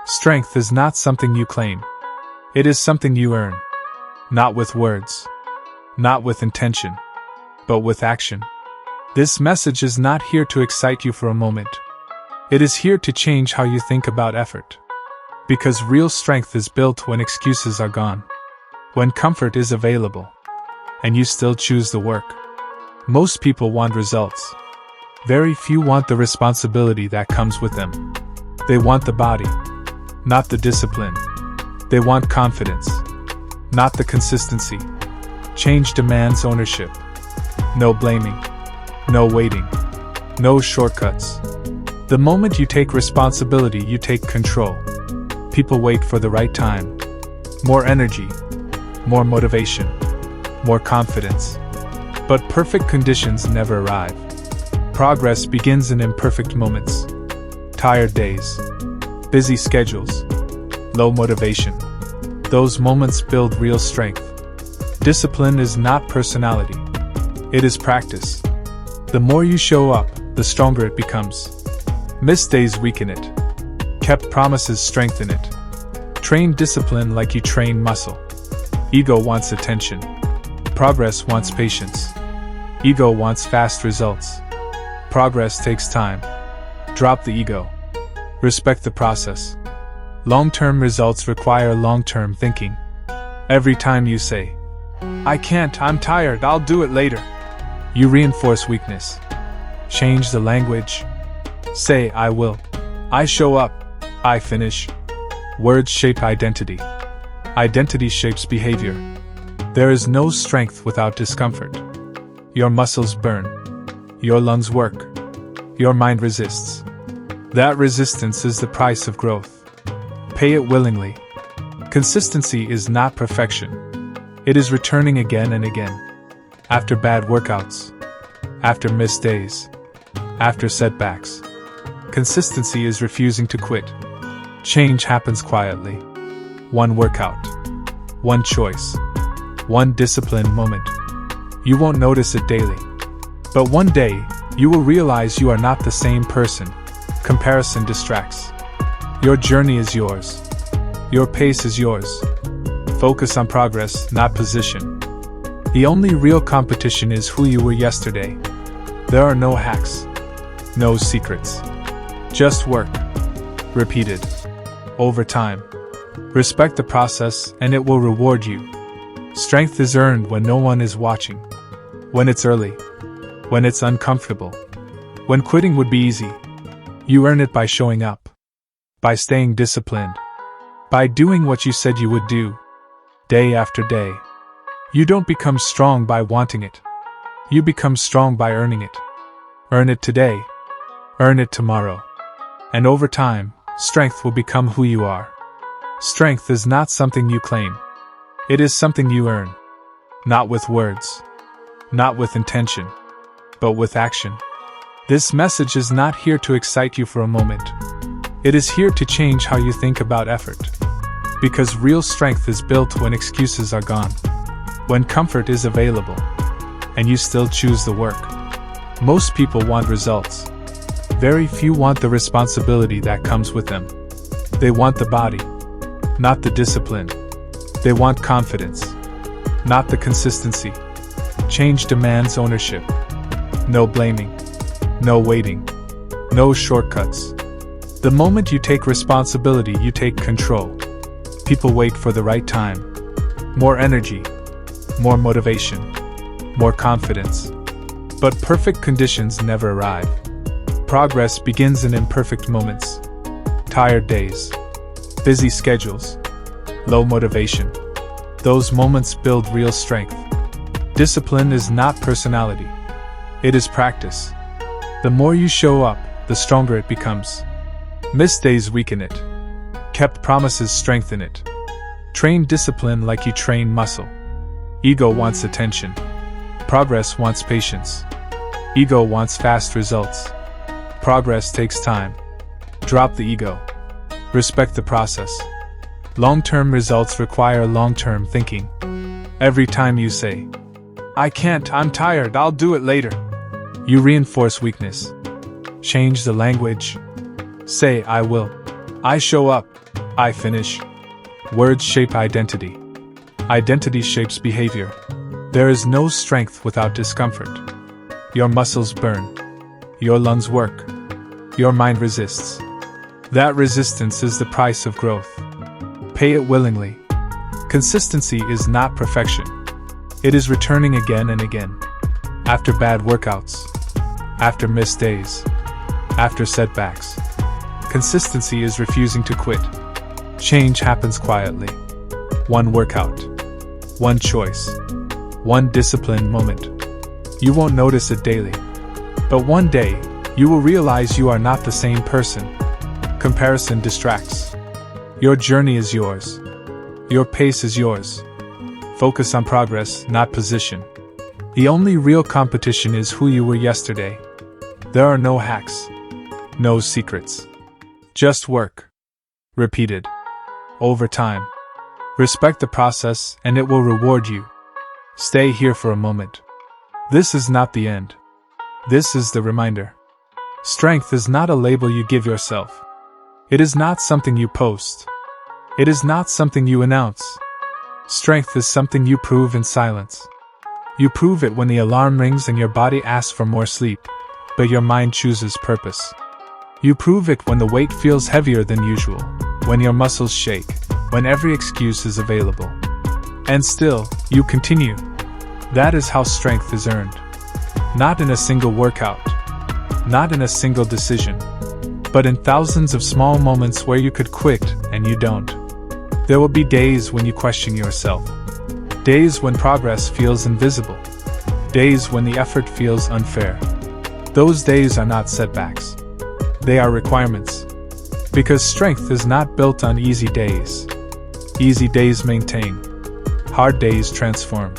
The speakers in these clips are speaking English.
Strength is not something you claim. It is something you earn. Not with words. Not with intention. But with action. This message is not here to excite you for a moment. It is here to change how you think about effort. Because real strength is built when excuses are gone. When comfort is available. And you still choose the work. Most people want results. Very few want the responsibility that comes with them. They want the body, not the discipline. They want confidence, not the consistency. Change demands ownership. No blaming. No waiting. No shortcuts. The moment you take responsibility, you take control. People wait for the right time. More energy. More motivation. More confidence. But perfect conditions never arrive. Progress begins in imperfect moments. Tired days. Busy schedules. Low motivation. Those moments build real strength. Discipline is not personality. It is practice. The more you show up, the stronger it becomes. Missed days weaken it. Kept promises strengthen it. Train discipline like you train muscle. Ego wants attention. Progress wants patience. Ego wants fast results. Progress takes time. Drop the ego. Respect the process. Long-term results require long-term thinking. Every time you say, "I can't, I'm tired, I'll do it later," you reinforce weakness. Change the language. Say, "I will. I show up. I finish." Words shape identity. Identity shapes behavior. There is no strength without discomfort. Your muscles burn. Your lungs work. Your mind resists. That resistance is the price of growth. Pay it willingly. Consistency is not perfection. It is returning again and again. After bad workouts. After missed days. After setbacks. Consistency is refusing to quit. Change happens quietly. One workout. One choice. One disciplined moment. You won't notice it daily. But one day, you will realize you are not the same person. Comparison distracts. Your journey is yours. Your pace is yours. Focus on progress, not position. The only real competition is who you were yesterday. There are no hacks. No secrets. Just work. Repeated. Over time. Respect the process and it will reward you. Strength is earned when no one is watching. When it's early. When it's uncomfortable. When quitting would be easy. You earn it by showing up. By staying disciplined. By doing what you said you would do. Day after day. You don't become strong by wanting it. You become strong by earning it. Earn it today. Earn it tomorrow. And over time, strength will become who you are. Strength is not something you claim. It is something you earn. Not with words. Not with intention. But with action. This message is not here to excite you for a moment. It is here to change how you think about effort. Because real strength is built when excuses are gone. When comfort is available. And you still choose the work. Most people want results. Very few want the responsibility that comes with them. They want the body. Not the discipline. They want confidence. Not the consistency. Change demands ownership. No blaming. No waiting. No shortcuts. The moment you take responsibility, you take control. People wait for the right time. More energy. More motivation. More confidence. But perfect conditions never arrive. Progress begins in imperfect moments. Tired days. Busy schedules. Low motivation. Those moments build real strength. Discipline is not personality. It is practice. The more you show up, the stronger it becomes. Missed days weaken it. Kept promises strengthen it. Train discipline like you train muscle. Ego wants attention. Progress wants patience. Ego wants fast results. Progress takes time. Drop the ego. Respect the process. Long-term results require long-term thinking. Every time you say, "I can't, I'm tired, I'll do it later," you reinforce weakness. Change the language. Say, "I will. I show up. I finish. Words shape identity. Identity shapes behavior. There is no strength without discomfort. Your muscles burn. Your lungs work. Your mind resists. That resistance is the price of growth. Pay it willingly. Consistency is not perfection. It is returning again and again. After bad workouts. After missed days. After setbacks. Consistency is refusing to quit. Change happens quietly. One workout. One choice. One disciplined moment. You won't notice it daily. But one day, you will realize you are not the same person. Comparison distracts. Your journey is yours. Your pace is yours. Focus on progress, not position. The only real competition is who you were yesterday. There are no hacks. No secrets. Just work. Repeated. Over time. Respect the process and it will reward you. Stay here for a moment. This is not the end. This is the reminder. Strength is not a label you give yourself. It is not something you post. It is not something you announce. Strength is something you prove in silence. You prove it when the alarm rings and your body asks for more sleep, but your mind chooses purpose. You prove it when the weight feels heavier than usual, when your muscles shake, when every excuse is available. And still, you continue. That is how strength is earned. Not in a single workout. Not in a single decision. But in thousands of small moments where you could quit and you don't. There will be days when you question yourself. Days when progress feels invisible. Days when the effort feels unfair. Those days are not setbacks. They are requirements. Because strength is not built on easy days. Easy days maintain. Hard days transform.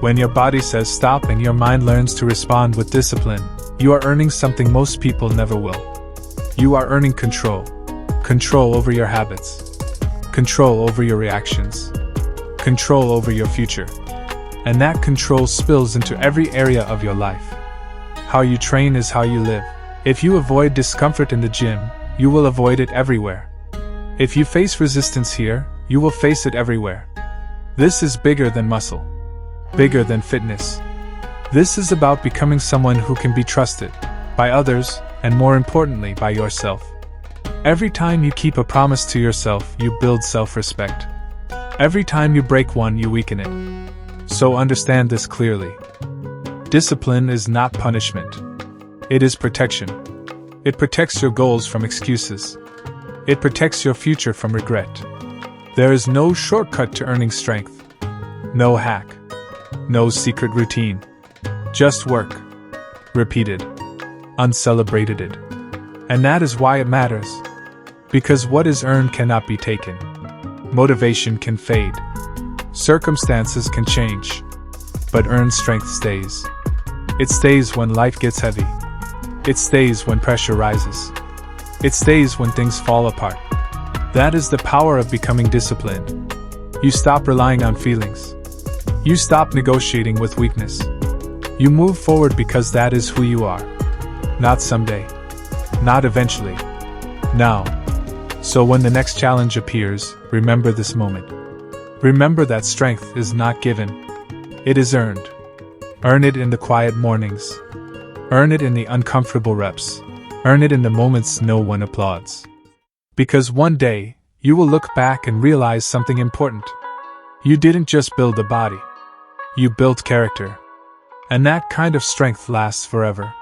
When your body says stop and your mind learns to respond with discipline, you are earning something most people never will. You are earning control. Control over your habits. Control over your reactions. Control over your future. And that control spills into every area of your life. How you train is how you live. If you avoid discomfort in the gym, you will avoid it everywhere. If you face resistance here, you will face it everywhere. This is bigger than muscle. Bigger than fitness. This is about becoming someone who can be trusted by others, and more importantly, by yourself. Every time you keep a promise to yourself, you build self-respect. Every time you break one, you weaken it. So understand this clearly. Discipline is not punishment. It is protection. It protects your goals from excuses. It protects your future from regret. There is no shortcut to earning strength. No hack. No secret routine. Just work. Repeated. Uncelebrated. And that is why it matters. Because what is earned cannot be taken. Motivation can fade. Circumstances can change. But earned strength stays. It stays when life gets heavy. It stays when pressure rises. It stays when things fall apart. That is the power of becoming disciplined. You stop relying on feelings. You stop negotiating with weakness. You move forward because that is who you are. Not someday. Not eventually. Now. So when the next challenge appears, remember this moment. Remember that strength is not given. It is earned. Earn it in the quiet mornings. Earn it in the uncomfortable reps. Earn it in the moments no one applauds. Because one day, you will look back and realize something important. You didn't just build a body. You built character. And that kind of strength lasts forever.